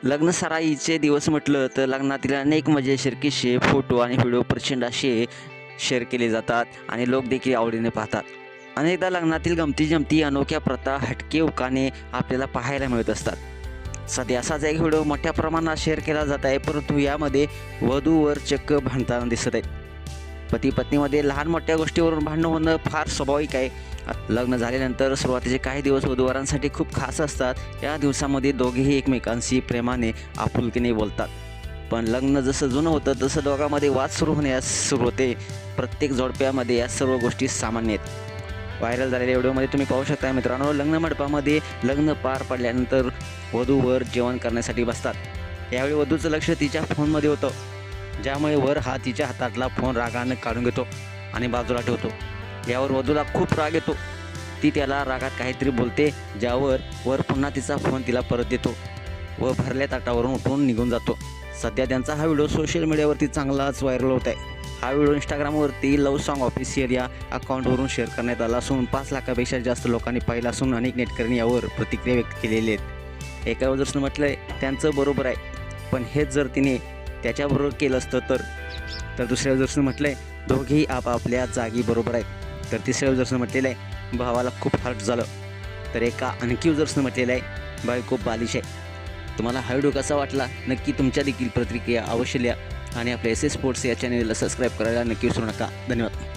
लग्न सराईचे दिवस म्हटलं तर लग्नातील अनेक मजेशीर किस्से, फोटो आणि व्हिडिओ प्रचंड असे शेअर केले जातात आणि लोक देखील आवडीने पाहतात. अनेकदा लग्नातील गमती-जमती, अनोख्या प्रथा, हटके उखाणे आपल्याला पाहायला मिळत असतात. सध्या असाच एक व्हिडिओ मोठ्या प्रमाणात शेअर केला जात आहे, परंतु यामध्ये वधू-वर चक्क भांडताना दिसत आहेत. पती-पत्नीमध्ये लहान मोठ्या गोष्टीवरून भांडणं होणं फार स्वाभाविक आहे. लग्न झाल्यानंतर सुरुवातीचे काही दिवस वधूवरांसाठी खूप खास असतात. या दिवसामध्ये दोघेही एकमेकांशी प्रेमाने, आपुलकीने बोलतात. पण लग्न जसं जुनं होतं तसं दोघांमध्ये वाद सुरू होण्यास सुरू होते. प्रत्येक जोडप्यामध्ये या सर्व गोष्टी सामान्य आहेत. व्हायरल झालेल्या व्हिडिओमध्ये तुम्ही पाहू शकता मित्रांनो, लग्न मंडपामध्ये लग्न पार पडल्यानंतर वधूवर जेवण करण्यासाठी बसतात. यावेळी वधूचं लक्ष तिच्या फोनमध्ये होतं, ज्यामुळे वर हा तिच्या हातातला फोन रागानं काढून घेतो आणि बाजूला ठेवतो. यावर वधूला खूप राग येतो. ती त्याला रागात काहीतरी बोलते, ज्यावर वर पुन्हा तिचा फोन तिला परत देतो व भरल्या ताटावरून उठून निघून जातो. सध्या त्यांचा हा व्हिडिओ सोशल मीडियावरती चांगलाच व्हायरल होत आहे. हा व्हिडिओ इंस्टाग्रामवरती लव्ह सॉन्ग ऑफिशियल या अकाउंटवरून शेअर करण्यात आला असून 5 लाखापेक्षा जास्त लोकांनी पाहिला असून अनेक नेटकऱ्यांनी यावर प्रतिक्रिया व्यक्त केलेली आहेत. एका वजून म्हटलं आहे त्यांचं बरोबर आहे, पण हेच जर तिने त्याच्याबरोबर केलं असतं तर दुसऱ्या वजून म्हटलं आहे दोघेही आपापल्या जागी बरोबर आहेत. तर तिसऱ्या युजर्सनं म्हटलेलं आहे भावाला खूप हर्ट झालं. तर एका आणखी युजर्सनं म्हटलेलं आहे बायको बालिश आहे. तुम्हाला हा व्हिडिओ कसा वाटला नक्की तुमच्या देखील प्रतिक्रिया अवश्य लिहा आणि आपल्या SS स्पोर्ट्स या चॅनेलला सबस्क्राईब करायला नक्की विसरू नका. धन्यवाद.